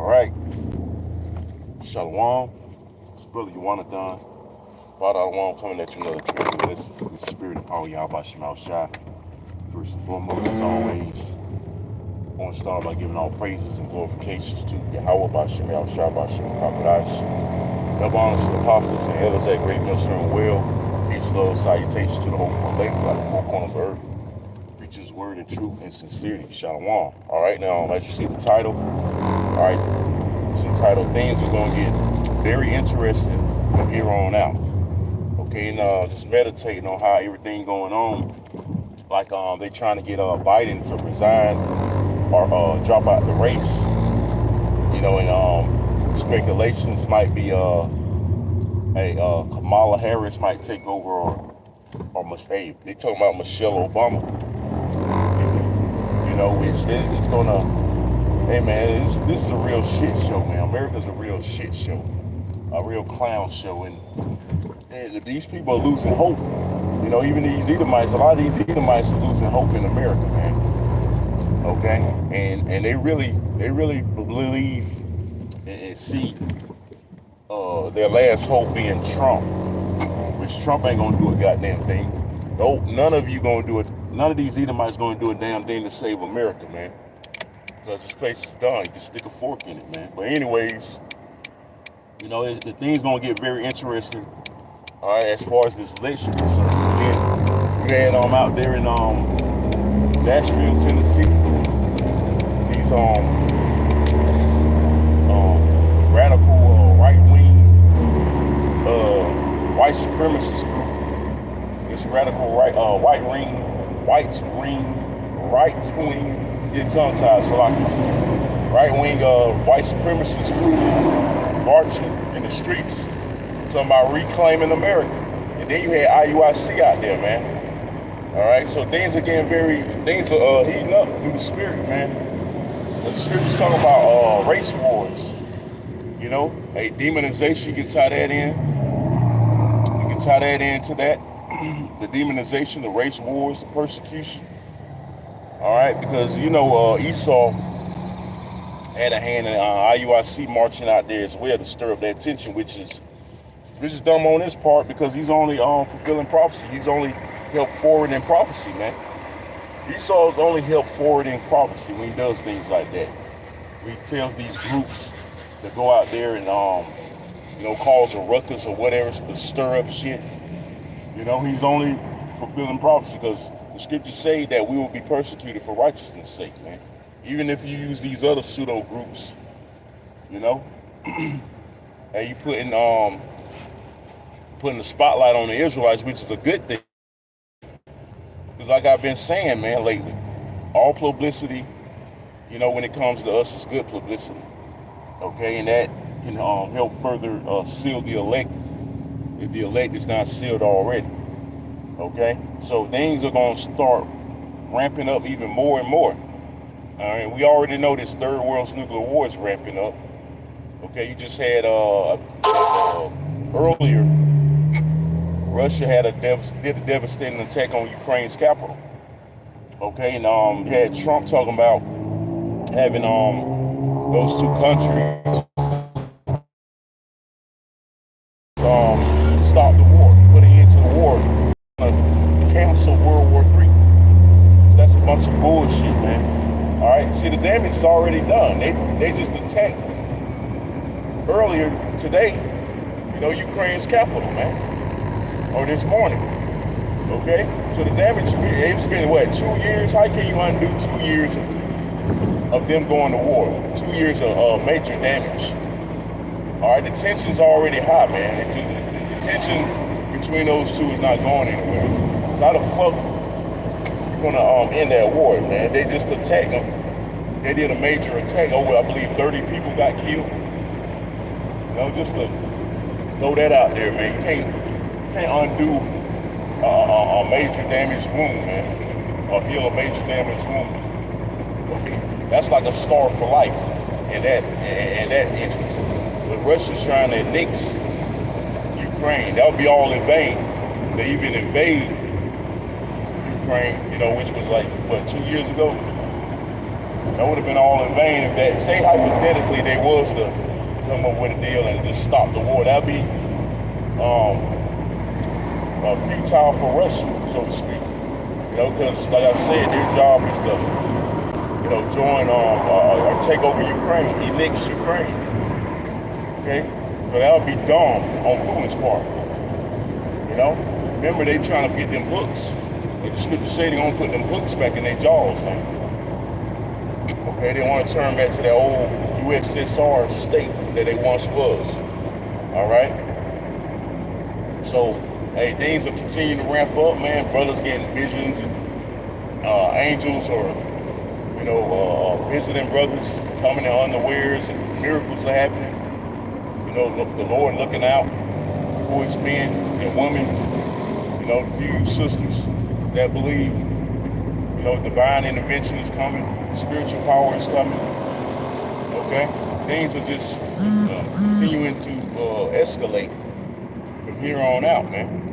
right. Shalom. It's Brother Yawanathan. Father Shalom coming at you another trip with this with the spirit of power Yahweh Shemal Shai. First and foremost, as always, I want to start by giving all praises and glorifications to Yahweh by Shemal Shai by Shem Kakadash. Double honors to the apostles and elders at Great Millstone Well. Peace, love, salutations to the whole front lake by the four corners of earth. Preaches word in truth and sincerity. Shalom. All right, now as you see the title, all right, it's entitled "Things Are Going to Get Very Interesting from Here On Out." Okay, and just meditating on how everything going on. Like they trying to get Biden to resign or drop out the race. You know, and speculations might be Kamala Harris might take over, or hey, they talking about Michelle Obama. You know, it's gonna. Hey man, this is a real shit show, man. America's a real shit show, a real clown show, and these people are losing hope. You know, even these Edomites, a lot of these Edomites are losing hope in America, man. Okay, and they really believe and see their last hope being Trump, which Trump ain't gonna do a goddamn thing. No, none of you gonna do it. None of these Edomites gonna do a damn thing to save America, man. Because this place is done. You can stick a fork in it, man. But anyways, you know, the thing's gonna get very interesting. All right, as far as this election is concerned. Again, we had out there in Nashville, Tennessee. These radical right-wing white supremacist group. This radical right-wing, get tongue-tied, so like right-wing white supremacist group marching in the streets, talking about reclaiming America. And then you had IUIC out there, man. All right, so things are heating up through the spirit, man. The scriptures talking about race wars. You know, a demonization, you can tie that in. You can tie that into that. The demonization, the race wars, the persecution. All right, because you know Esau had a hand in IUIC marching out there as well to stir up that tension, which is dumb on his part because he's only fulfilling prophecy. He's only helped forwarding prophecy, man. Esau's only helped forwarding prophecy when he does things like that. When he tells these groups to go out there and you know, cause a ruckus or whatever, stir up shit. You know, he's only fulfilling prophecy because the scriptures say that we will be persecuted for righteousness' sake, man. Even if you use these other pseudo groups, you know, and you putting the spotlight on the Israelites, which is a good thing. Because like I've been saying, man, lately, all publicity, you know, when it comes to us, is good publicity. Okay, and that can help further seal the elect if the elect is not sealed already. Okay, so things are going to start ramping up even more and more. All right, we already know this third world's nuclear war is ramping up. Okay, you just had earlier, Russia did a devastating attack on Ukraine's capital. Okay, and you had Trump talking about having those two countries stop the war, put an end to the war, cancel World War III. So that's a bunch of bullshit, man. All right, see, the damage is already done. They just attacked earlier today, you know, Ukraine's capital, man, or this morning. Okay, so the damage, it's been what, 2 years? How can you undo 2 years of them going to war? 2 years of major damage. All right, the tension's already high, man. The tension between those two is not going anywhere. So how the fuck you gonna end that war, man? They just attacked them. They did a major attack. I believe 30 people got killed. You know, just to throw that out there, man. You can't undo a major damaged wound, man, or heal a major damaged wound. Okay, that's like a scar for life in that instance. But Russia's trying to annex Ukraine. That would be all in vain. They even invade Ukraine, you know, which was like, what, 2 years ago? That would have been all in vain if that, say hypothetically they was to come up with a deal and just stop the war. That'd be futile for Russia, so to speak. You know, because like I said, their job is to, you know, join or take over Ukraine, annex Ukraine. Okay? But that would be dumb on Putin's part. You know? Remember, they trying to get them hooks. And the scripture say they gonna put them hooks back in their jaws, man. Okay, they want to turn back to that old USSR state that they once was. All right? So, hey, things will continue to ramp up, man. Brothers getting visions and angels or, you know, visiting brothers coming in unawares and miracles are happening. You know, the Lord looking out for his men and women. You know, the few sisters that believe, you know, divine intervention is coming, spiritual power is coming. Okay? Things are just continuing to escalate from here on out, man.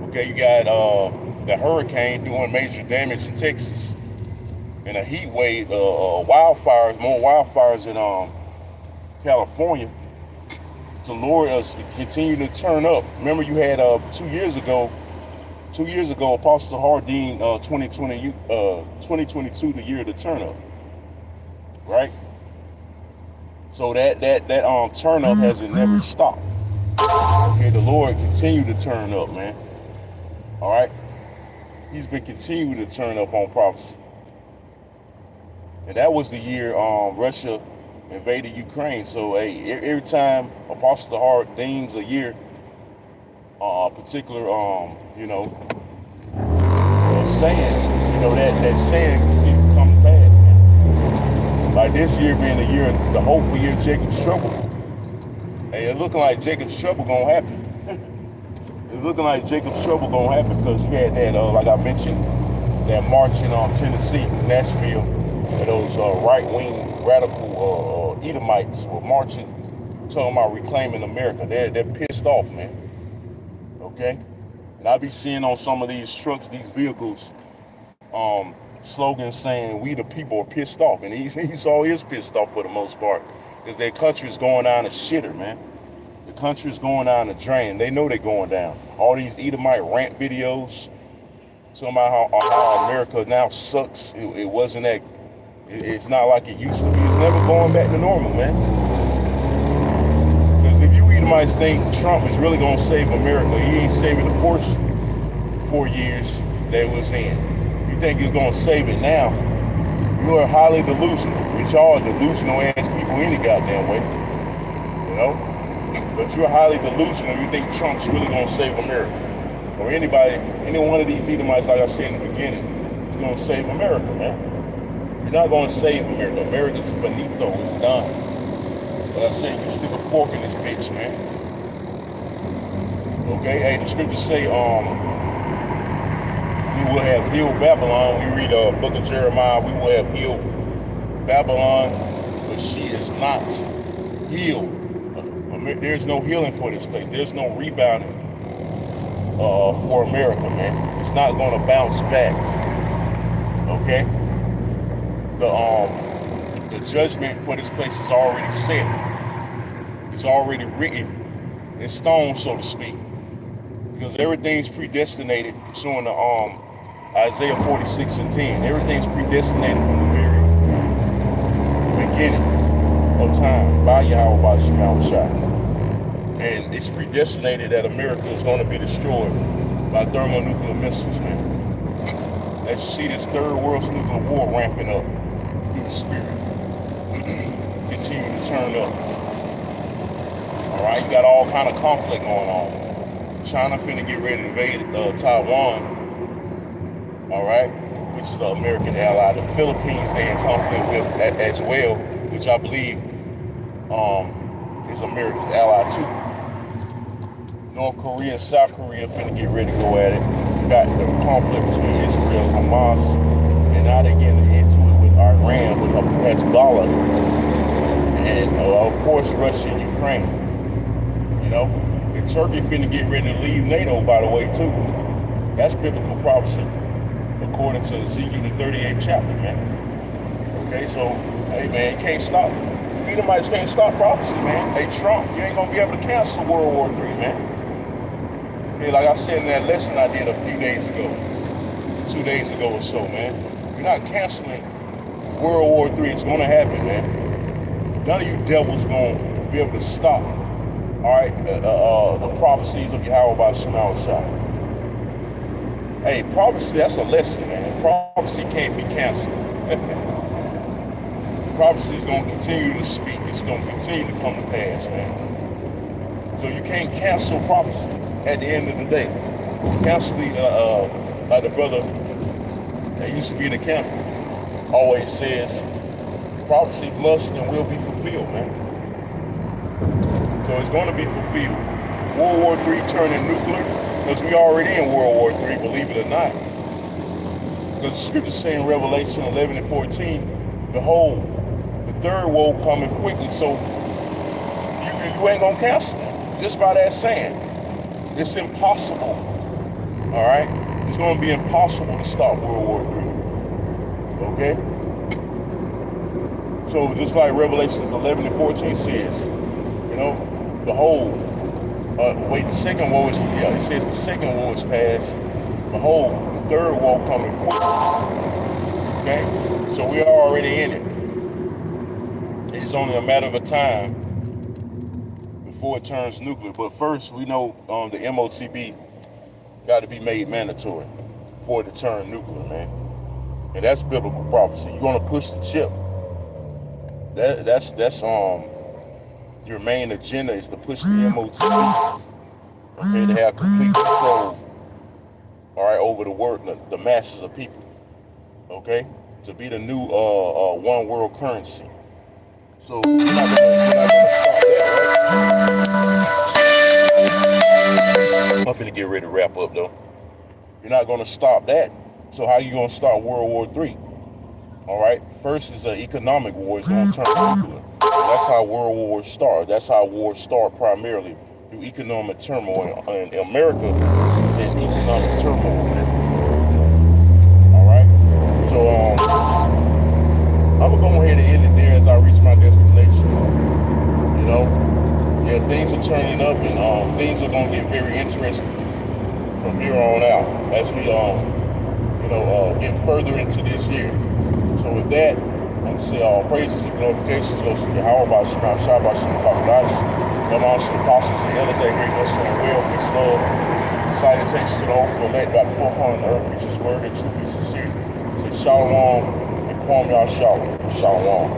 Okay, you got the hurricane doing major damage in Texas, and a heat wave, wildfires, more wildfires in California. The Lord is continuing to turn up. Remember, you had 2 years ago, Apostle Hardin, 2022, the year of the turn up, right? So that turn up hasn't never stopped. Okay, the Lord continued to turn up, man. All right, he's been continuing to turn up on prophecy, and that was the year Russia invaded Ukraine. So hey, every time Apostle Hard deems a year, particular you know, saying, you know, that saying seems to come to pass, man. Like this year being the year, the hopeful year of Jacob's trouble. Hey, it looking like Jacob's trouble gonna happen. It's looking like Jacob's trouble gonna happen because you had that, like I mentioned, that march in Tennessee, Nashville, where those right-wing radical Edomites were marching, talking about reclaiming America. They're pissed off, man. Okay, and I be seeing on some of these trucks, these vehicles, slogans saying "We the people are pissed off," and he's always pissed off for the most part because their country's going down a shitter, man. The country's going down the drain. They know they're going down. All these Edomite rant videos, talking about how America now sucks. It wasn't that. It's not like it used to be. It's never going back to normal, man. Because if you Edomites think Trump is really gonna save America, he ain't saving the first 4 years that it was in. You think he's gonna save it now? You are highly delusional. Which y'all are delusional ass people any goddamn way. You know? But you're highly delusional. You think Trump's really gonna save America. Or anybody, any one of these Edomites, like I said in the beginning, is gonna save America, man. You're not gonna save America. America's finito, it's done. But I said, you can stick a fork in this bitch, man. Okay, hey, the scriptures say, we will have healed Babylon. We read the book of Jeremiah, we will have healed Babylon, but she is not healed. There's no healing for this place. There's no rebounding for America, man. It's not gonna bounce back. Okay? The judgment for this place is already set. It's already written in stone, so to speak. Because everything's predestinated pursuant to Isaiah 46:10. Everything's predestinated from the very beginning of time by Yahweh, by Shemel Shai. And it's predestinated that America is going to be destroyed by thermonuclear missiles, man. As you see this third world's nuclear war ramping up through the spirit. Continue to turn up. All right, you got all kind of conflict going on. China finna get ready to invade Taiwan. All right, which is an American ally. The Philippines they in conflict with as well, which I believe is America's ally too. North Korea and South Korea finna get ready to go at it. You got the conflict between Israel and Hamas, and now they're getting into it with Iran, with Hezbollah, and of course Russia and Ukraine. You know, and Turkey finna get ready to leave NATO, by the way, too. That's biblical prophecy, according to Ezekiel the 38th chapter, man. Okay. Okay, so, hey man, you can't stop. Edomites can't stop prophecy, man. Hey Trump, you ain't gonna be able to cancel World War III, man. Hey, like I said in that lesson I did a few days ago, 2 days ago or so, man. You're not canceling World War III. It's gonna happen, man. None of you devils gonna be able to stop, all right, the prophecies of Yahweh by Shema Shai. Hey, prophecy, that's a lesson, man. Prophecy can't be canceled. Prophecy is going to continue to speak. It's going to continue to come to pass, man. So you can't cancel prophecy at the end of the day. Cancel the, like the brother that used to be in the camp always says, prophecy must and will be fulfilled, man. So it's going to be fulfilled. World War III turning nuclear, because we already in World War III, believe it or not. Because the scriptures say in Revelation 11 and 14, behold, the third woe coming quickly, so you ain't gonna cancel it. Just by that saying. It's impossible. All right? It's gonna be impossible to stop World War III. Okay? So just like Revelations 11 and 14 says, you know, behold, the second woe is, it says the second woe is past. Behold, the third woe coming quickly. Okay? So we are already in it. It's only a matter of time before it turns nuclear. But first, we know the MOTB got to be made mandatory for it to turn nuclear, man. And that's biblical prophecy. You're gonna push the chip. That's your main agenda is to push the MOTB. Okay, to have complete control. All right, over the masses of people. Okay, to be the new one world currency. So you're not gonna stop that, right? I'm finna get ready to wrap up though. You're not gonna stop that. So how you gonna start World War III? All right. First is an economic war. It's gonna turn nuclear. That's how world wars start. That's how wars start primarily through economic turmoil. And America is in economic turmoil, man. All right. So I'm gonna go ahead and end it there as I reach my destination. You know, yeah, things are turning up, and things are gonna get very interesting from here on out as we, get further into this year. So with that, I'm gonna say all praises and glorifications goes to Yahweh by Shema Shai by Shema Kakadash. Them also the apostles and elders that great us and will, peace, love, salutations to the whole elect by the four corners of the earth, preach his word and truth be sincere. Say shalom. Kwam Yah Shalom. Shalom.